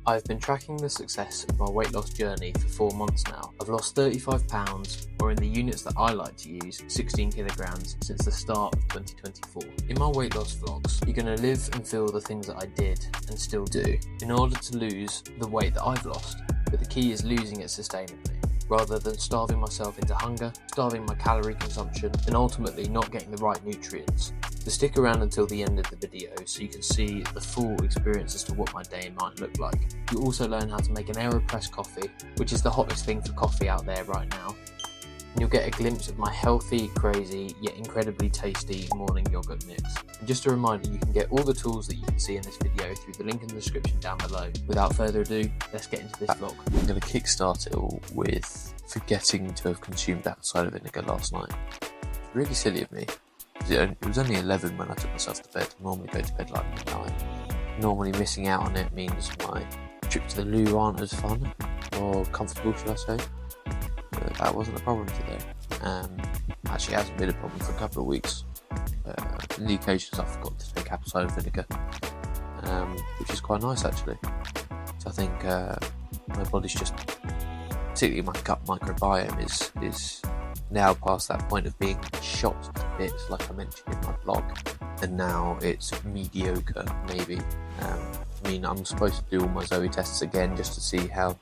I've been tracking the success of my weight loss journey for 4 months now. I've lost 35 pounds, or in the units that I like to use, 16 kilograms since the start of 2024. In my weight loss vlogs, you're going to live and feel the things that I did and still do in order to lose the weight that I've lost. But the key is losing it sustainably, rather than starving myself into hunger, starving my calorie consumption, and ultimately not getting the right nutrients. So stick around until the end of the video so you can see the full experience as to what my day might look like. You'll also learn how to make an Aeropress coffee, which is the hottest thing for coffee out there right now. And you'll get a glimpse of my healthy, crazy, yet incredibly tasty morning yogurt mix. And just a reminder, you can get all the tools that you can see in this video through the link in the description down below. Without further ado, let's get into this vlog. I'm going to kickstart it all with forgetting to have consumed apple cider vinegar last night. Really silly of me. It was only 11 when I took myself to bed. I normally go to bed like midnight. Normally missing out on it means my trip to the loo aren't as fun or comfortable, should I say. But that wasn't a problem today. Actually, it hasn't been a problem for a couple of weeks. On the occasions I forgot to take apple cider vinegar, which is quite nice actually. So I think my body's just, particularly my gut microbiome, is now past that point of being shot to bits, like I mentioned in my blog, and now it's mediocre, maybe. I mean, I'm supposed to do all my Zoe tests again just to see how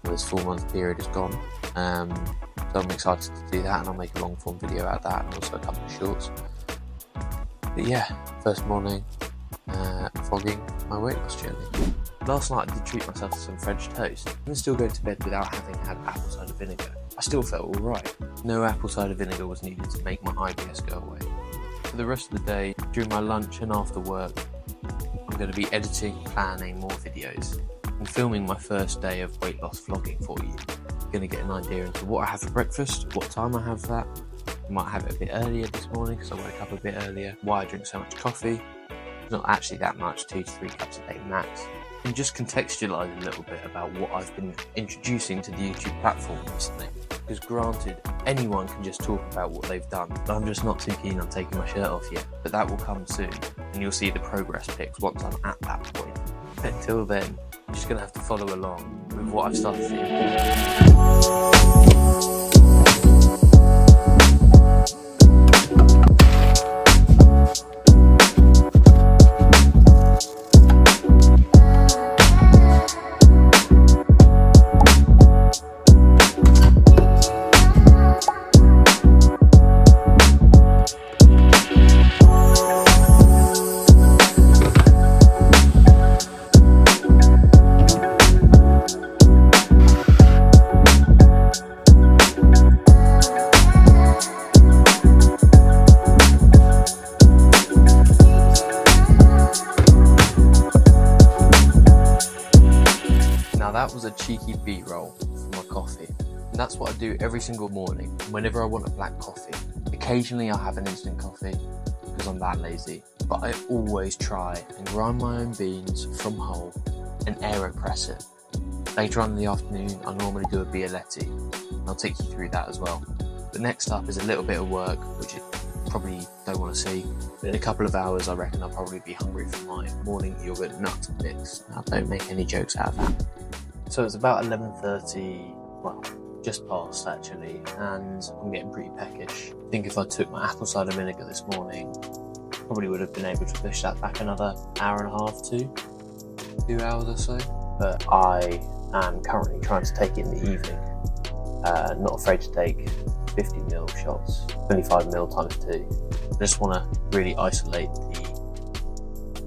this 4 month period has gone. So I'm excited to do that, and I'll make a long form video out of that, and also a couple of shorts. But yeah, first morning, vlogging my weight loss journey. Last night I did treat myself to some French toast, and still go to bed without having had apple cider vinegar. I still felt alright. No apple cider vinegar was needed to make my IBS go away. For the rest of the day, during my lunch and after work, I'm going to be editing, planning more videos, and filming my first day of weight loss vlogging for you. I'm going to get an idea into what I have for breakfast, what time I have that. I might have it a bit earlier this morning because I woke up a bit earlier. Why I drink so much coffee. It's not actually that much, 2 to 3 cups a day max. And just contextualise a little bit about what I've been introducing to the YouTube platform recently. Because granted, anyone can just talk about what they've done, but I'm just not too keen on taking my shirt off yet. But that will come soon, and you'll see the progress pics once I'm at that point. Until then, I'm just going to have to follow along with what I've started to do. That was a cheeky B-roll for my coffee, and that's what I do every single morning whenever I want a black coffee. Occasionally I have an instant coffee because I'm that lazy, but I always try and grind my own beans from whole and Aeropress it. Later on in the afternoon I normally do a Bialetti, and I'll take you through that as well. But next up is a little bit of work, which you probably don't want to see, but in a couple of hours I reckon I'll probably be hungry for my morning yogurt nut mix. Now don't make any jokes out of that. So it's about 11:30, well, just past actually, and I'm getting pretty peckish. I think if I took my apple cider vinegar this morning, probably would have been able to push that back another hour and a half to 2 hours or so. But I am currently trying to take it in the evening. Not afraid to take 50ml shots, 25ml times 2. I just want to really isolate the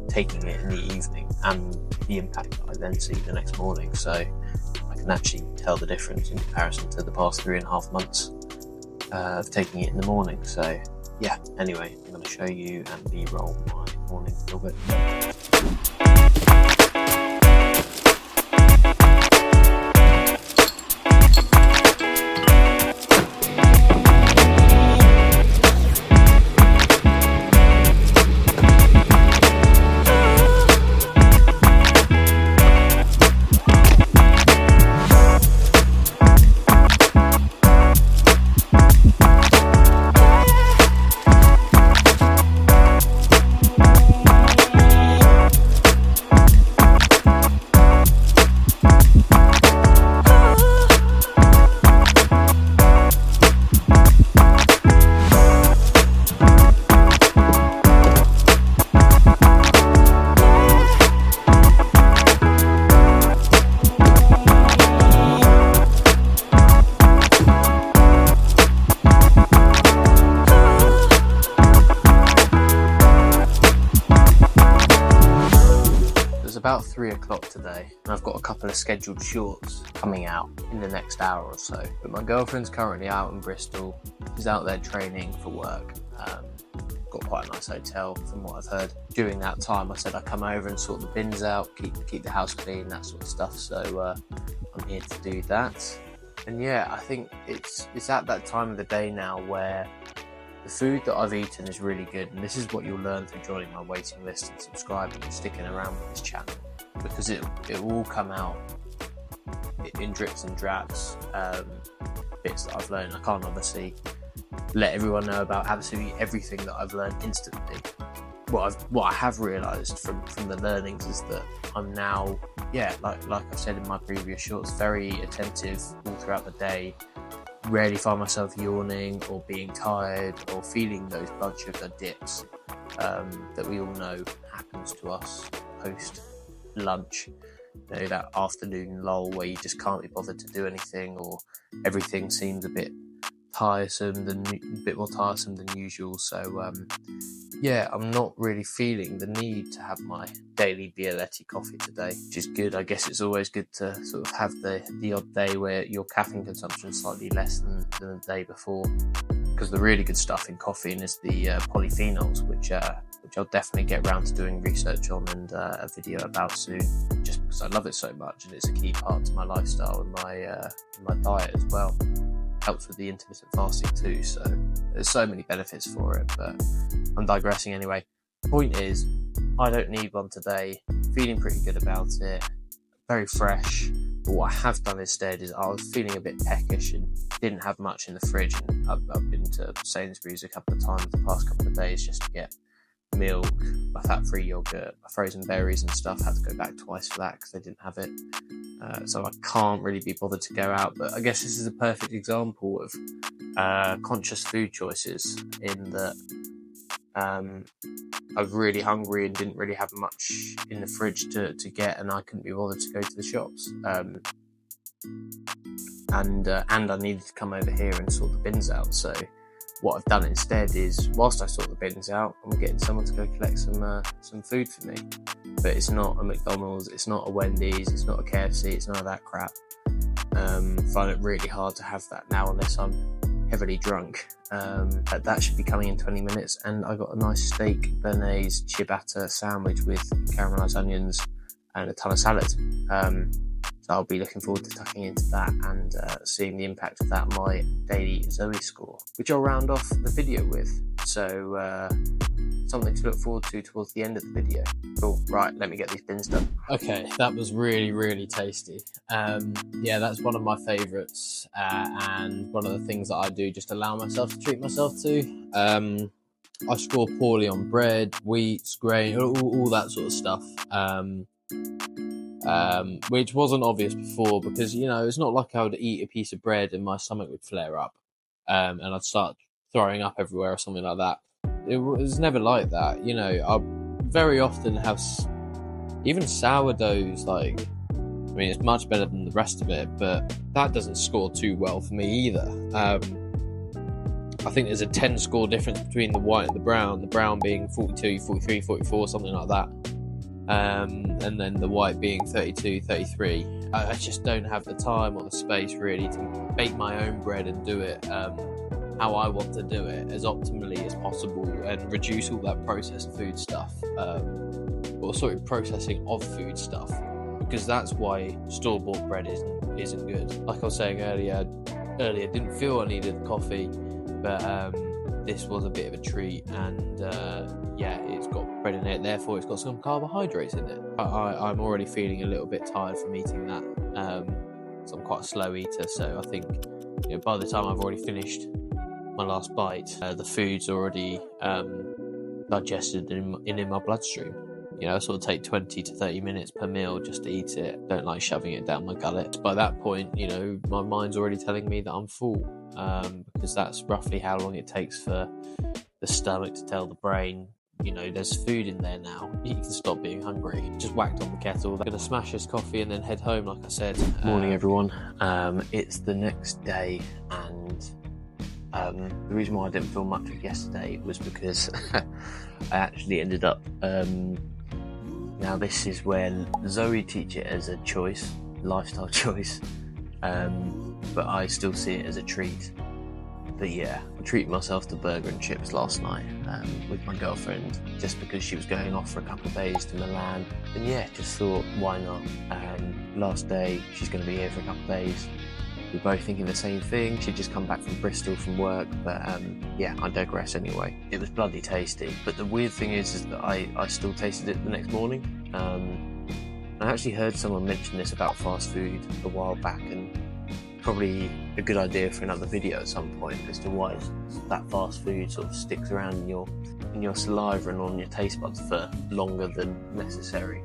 taking it in the evening and the impact that I then see the next morning, so I can actually tell the difference in comparison to the past 3.5 months of taking it in the morning. So yeah, anyway, I'm going to show you and B-roll my morning yogurt. today, and I've got a couple of scheduled shorts coming out in the next hour or so. But my girlfriend's currently out in Bristol. She's out there training for work. Got quite a nice hotel from what I've heard. During that time, I said I'd come over and sort the bins out, keep the house clean, that sort of stuff. So I'm here to do that. And yeah, I think it's at that time of the day now where the food that I've eaten is really good, and this is what you'll learn through joining my waiting list and subscribing and sticking around with this channel, because it will all come out in drips and drabs, bits that I've learned. I can't obviously let everyone know about absolutely everything that I've learned instantly. What I have realised from the learnings is that I'm now, like I've said in my previous shorts, very attentive all throughout the day. Rarely find myself yawning or being tired or feeling those blood sugar dips that we all know happens to us post lunch. You know, that afternoon lull where you just can't be bothered to do anything, or everything seems a bit more tiresome than usual. So I'm not really feeling the need to have my daily Bialetti coffee today, which is good. I guess it's always good to sort of have the odd day where your caffeine consumption is slightly less than the day before, because the really good stuff in coffee is the polyphenols, which I'll definitely get around to doing research on and a video about soon, just because I love it so much and it's a key part to my lifestyle and my diet as well. Helps with the intermittent fasting too, so there's so many benefits for it, but I'm digressing anyway. The point is, I don't need one today. Feeling pretty good about it, very fresh. But what I have done instead is I was feeling a bit peckish and didn't have much in the fridge, and I've been to Sainsbury's a couple of times the past couple of days just to get milk, my fat-free yogurt, my frozen berries and stuff. Had to go back twice for that because they didn't have it. So I can't really be bothered to go out, but I guess this is a perfect example of conscious food choices, in that I was really hungry and didn't really have much in the fridge to get, and I couldn't be bothered to go to the shops. And I needed to come over here and sort the bins out. So what I've done instead is, whilst I sort the bins out, I'm getting someone to go collect some food for me. But it's not a McDonald's, it's not a Wendy's, it's not a KFC, it's none of that crap. Find it really hard to have that now unless I'm heavily drunk. But that should be coming in 20 minutes, and I got a nice steak béarnaise ciabatta sandwich with caramelised onions and a ton of salad. So I'll be looking forward to tucking into that and seeing the impact of that on my daily Zoe score, which I'll round off the video with. So something to look forward to towards the end of the video. Cool, right, let me get these bins done. Okay, that was really, really tasty. That's one of my favourites, and one of the things that I do just allow myself to treat myself to. I score poorly on bread, wheats, grain, all that sort of stuff. Which wasn't obvious before, because, you know, it's not like I would eat a piece of bread and my stomach would flare up, and I'd start throwing up everywhere or something like that. It was never like that, you know. I very often have even sourdoughs, like, I mean, it's much better than the rest of it, but that doesn't score too well for me either. I think there's a 10 score difference between the white and the brown being 42, 43, 44, something like that. And then the white being 32, 33. I just don't have the time or the space really to bake my own bread and do it how I want to do it as optimally as possible, and reduce all that processed food stuff, processing of food stuff, because that's why store-bought bread isn't good. Like I was saying earlier, didn't feel I needed the coffee, but this was a bit of a treat, and it's got bread in it, therefore it's got some carbohydrates in it. I'm already feeling a little bit tired from eating that, so I'm quite a slow eater, so I think, you know, by the time I've already finished my last bite, the food's already digested in my bloodstream. You know, I sort of take 20 to 30 minutes per meal just to eat it. Don't like shoving it down my gullet. By that point, you know, my mind's already telling me that I'm full, because that's roughly how long it takes for the stomach to tell the brain, you know, there's food in there now. You can stop being hungry. Just whacked on the kettle. I'm gonna smash this coffee and then head home, like I said. Morning, everyone. It's the next day, and the reason why I didn't film much of yesterday was because I actually ended up Now this is where Zoe teach it as a choice, lifestyle choice, but I still see it as a treat. But yeah, I treated myself to burger and chips last night with my girlfriend, just because she was going off for a couple of days to Milan. And yeah, just thought, why not? Last day, she's going to be here for a couple of days. We're both thinking the same thing. She'd just come back from Bristol from work, but yeah, I digress anyway. It was bloody tasty, but the weird thing is that I still tasted it the next morning. I actually heard someone mention this about fast food a while back, and probably a good idea for another video at some point as to why that fast food sort of sticks around in your saliva and on your taste buds for longer than necessary.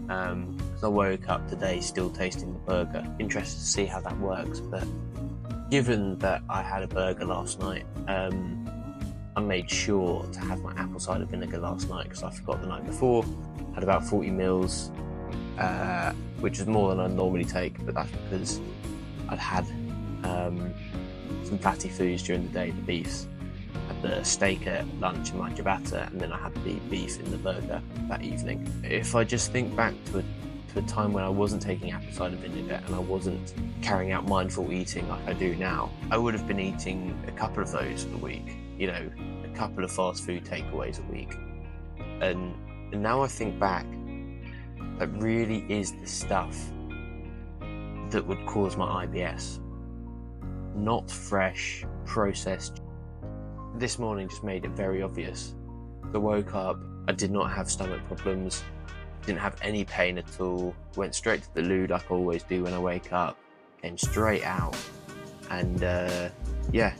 Because I woke up today still tasting the burger. Interested to see how that works, but given that I had a burger last night, I made sure to have my apple cider vinegar last night because I forgot the night before. Had about 40 mils, which is more than I normally take, but that's because I'd had some fatty foods during the day, the beefs. Had the steak at lunch and my ciabatta, and then I had the beef in the burger that evening. If I just think back to a time when I wasn't taking apple cider vinegar and I wasn't carrying out mindful eating like I do now, I would have been eating a couple of those a week, you know, a couple of fast food takeaways a week. And now I think back, that really is the stuff that would cause my IBS. Not fresh, processed. This morning just made it very obvious. I woke up, I did not have stomach problems, didn't have any pain at all, went straight to the loo like I always do when I wake up, came straight out, and yeah,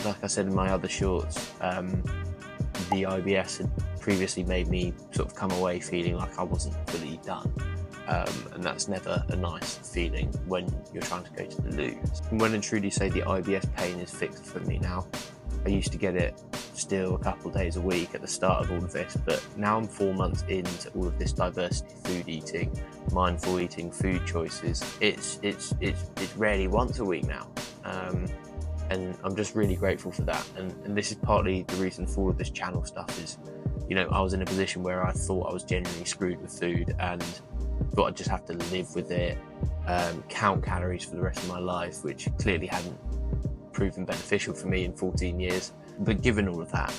like I said in my other shorts, the IBS had previously made me sort of come away feeling like I wasn't fully done. And that's never a nice feeling when you're trying to go to the loo. And when I truly say the IBS pain is fixed for me now. I used to get it still a couple of days a week at the start of all of this, but now I'm 4 months into all of this diversity food eating, mindful eating, food choices. It's rarely once a week now. And I'm just really grateful for that. And this is partly the reason for all of this channel stuff is, you know, I was in a position where I thought I was genuinely screwed with food and thought I'd just have to live with it, count calories for the rest of my life, which clearly hadn't proven beneficial for me in 14 years. But given all of that,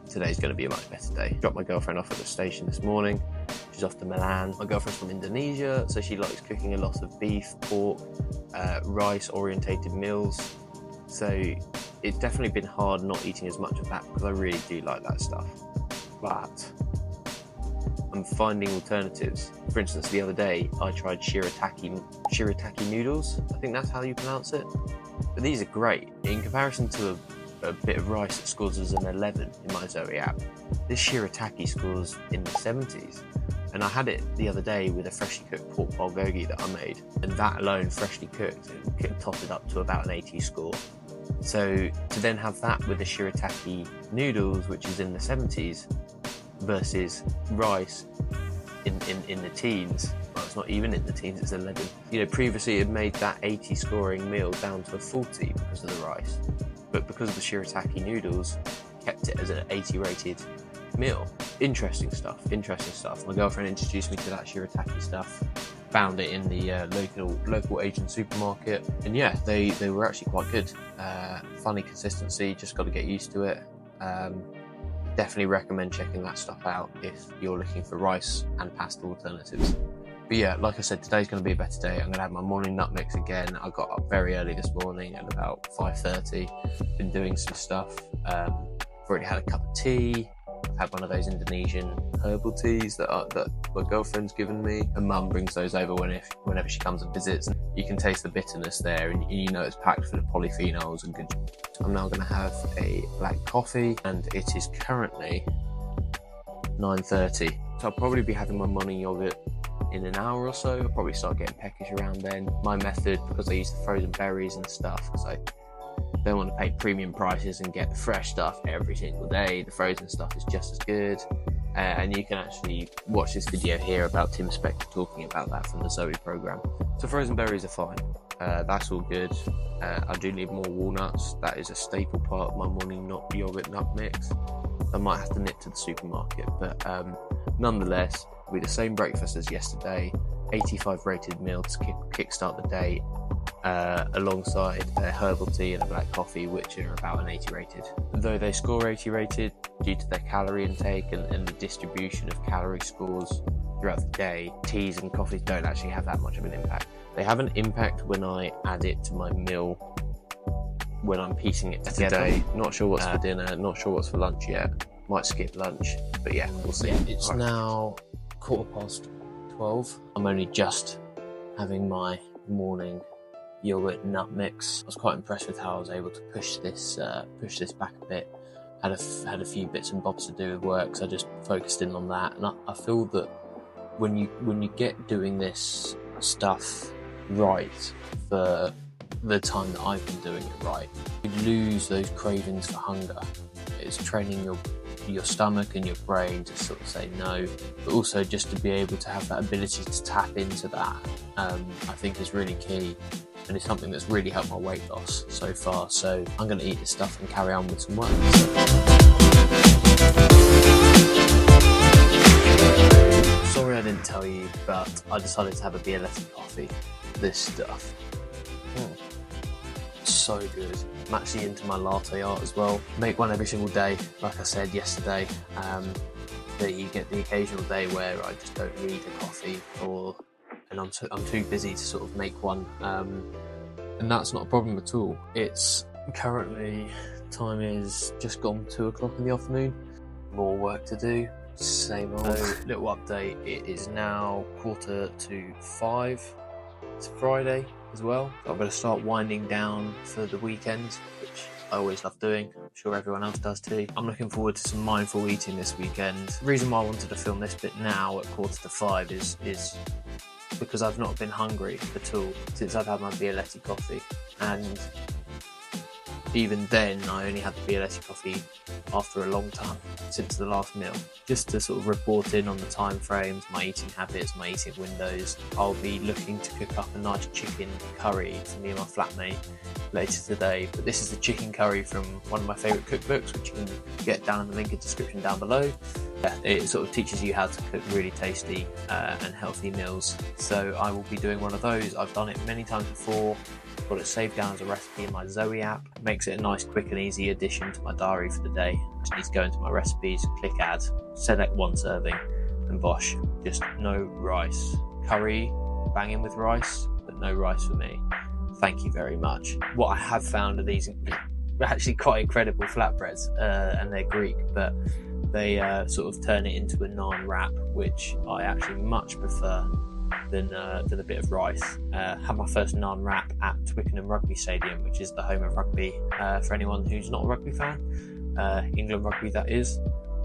today's going to be a much better day. Dropped my girlfriend off at the station this morning. She's off to Milan. My girlfriend's from Indonesia, so she likes cooking a lot of beef, pork, rice-orientated meals. So it's definitely been hard not eating as much of that because I really do like that stuff. But I'm finding alternatives. For instance, the other day I tried Shirataki noodles. I think that's how you pronounce it. But these are great. In comparison to a bit of rice that scores as an 11 in my Zoe app, this Shirataki scores in the 70s. And I had it the other day with a freshly cooked pork bulgogi that I made. And that alone, freshly cooked, it topped it up to about an 80 score. So to then have that with the Shirataki noodles, which is in the 70s, versus rice in the teens, well, it's not even in the teens, it's 11. You know, previously it made that 80 scoring meal down to a 40 because of the rice, but because of the Shirataki noodles, kept it as an 80 rated meal. Interesting stuff. My girlfriend introduced me to that Shirataki stuff. Found it in the local Asian supermarket, and yeah, they were actually quite good. Funny consistency, just got to get used to it. Definitely recommend checking that stuff out if you're looking for rice and pasta alternatives. But yeah, like I said, today's going to be a better day. I'm going to have my morning nut mix again. I got up very early this morning at about 5:30. Been doing some stuff. I've already had a cup of tea. I've had one of those Indonesian herbal teas that my girlfriend's given me. And Mum brings those over whenever she comes and visits. You can taste the bitterness there, and you know it's packed full of polyphenols and good. I'm now going to have a black coffee, and it is currently 9:30. So I'll probably be having my morning yogurt in an hour or so. I'll probably start getting peckish around then. My method, because I use the frozen berries and stuff, because I don't want to pay premium prices and get the fresh stuff every single day. The frozen stuff is just as good. And you can actually watch this video here about Tim Spector talking about that from the Zoe program. So frozen berries are fine. That's all good. I do need more walnuts. That is a staple part of my morning yogurt nut mix. I might have to nip to the supermarket, but nonetheless, It'll be the same breakfast as yesterday, 85 rated meal to kickstart the day, alongside a herbal tea and a black coffee, which are about an 80 rated. Though they score 80 rated due to their calorie intake and the distribution of calorie scores throughout the day, teas and coffees don't actually have that much of an impact. They have an impact when I add it to my meal, when I'm piecing it together. Not sure what's for dinner, not sure what's for lunch yet. Might skip lunch, but yeah, we'll see. Yeah, it's now 12:15. I'm only just having my morning yogurt nut mix. I was quite impressed with how I was able to push this back a bit. Had a few bits and bobs to do with work, so I just focused in on that. And I feel that when you get doing this stuff right for the time that I've been doing it right, you lose those cravings for hunger. It's training your stomach and your brain to sort of say no, but also just to be able to have that ability to tap into that, I think is really key, and it's something that's really helped my weight loss so far. So I'm going to eat this stuff and carry on with some work. Sorry I didn't tell you, but I decided to have a Bialetti coffee. This stuff, so good. I'm actually into my latte art as well. Make one every single day, like I said yesterday. That you get the occasional day where I just don't need a coffee, and I'm too busy to sort of make one, and that's not a problem at all. It's currently, time is just gone 2 o'clock in the afternoon. More work to do, same old. Little update, it is now 4:45. It's Friday as well. So I'm going to start winding down for the weekend, which I always love doing. I'm sure everyone else does too. I'm looking forward to some mindful eating this weekend. The reason why I wanted to film this bit now at 4:45 is because I've not been hungry at all since I've had my Bialetti coffee, and even then I only had the Bialetti coffee after a long time, since the last meal. Just to sort of report in on the time frames, my eating habits, my eating windows. I'll be looking to cook up a nice chicken curry for me and my flatmate later today, but this is the chicken curry from one of my favourite cookbooks, which you can get down in the link in the description down below. It sort of teaches you how to cook really tasty and healthy meals, so I will be doing one of those. I've done it many times before, got it saved down as a recipe in my Zoe app. It makes it a nice, quick and easy addition to my diary for the day. I just need to go into my recipes, click add, select one serving, and bosh, just no rice. Curry, banging with rice, but no rice for me. Thank you very much. What I have found are these actually quite incredible flatbreads, and they're Greek, but they sort of turn it into a naan wrap, which I actually much prefer than a bit of rice. Had my first naan wrap at Twickenham Rugby Stadium, which is the home of rugby for anyone who's not a rugby fan, England rugby that is,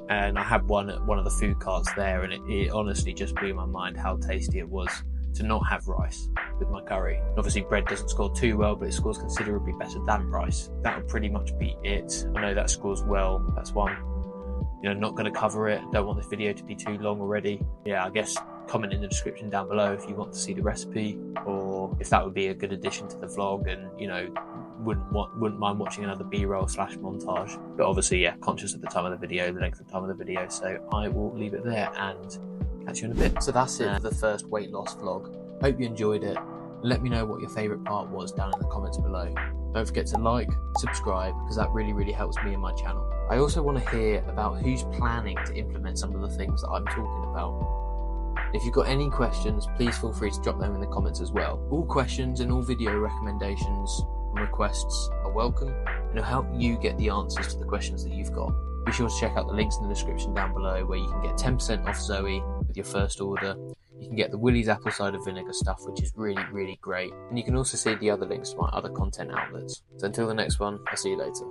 and I had one at one of the food carts there, and it honestly just blew my mind how tasty it was to not have rice with my curry. Obviously bread doesn't score too well, but it scores considerably better than rice. That would pretty much be it. I know that scores well, that's why I'm not going to cover it. Don't want this video to be too long already. Yeah, I guess comment in the description down below if you want to see the recipe, or if that would be a good addition to the vlog, and wouldn't mind watching another B-roll / montage. But obviously, yeah, conscious of the time of the video, the length of time of the video, so I will leave it there and catch you in a bit. So that's it for the first weight loss vlog. Hope you enjoyed it. Let me know what your favourite part was down in the comments below. Don't forget to like, subscribe, because that really helps me and my channel. I also want to hear about who's planning to implement some of the things that I'm talking about. If you've got any questions, please feel free to drop them in the comments as well. All questions and all video recommendations and requests are welcome, and it'll help you get the answers to the questions that you've got. Be sure to check out the links in the description down below, where you can get 10% off Zoe with your first order. You can get the Willy's apple cider vinegar stuff, which is really great. And you can also see the other links to my other content outlets. So until the next one, I'll see you later.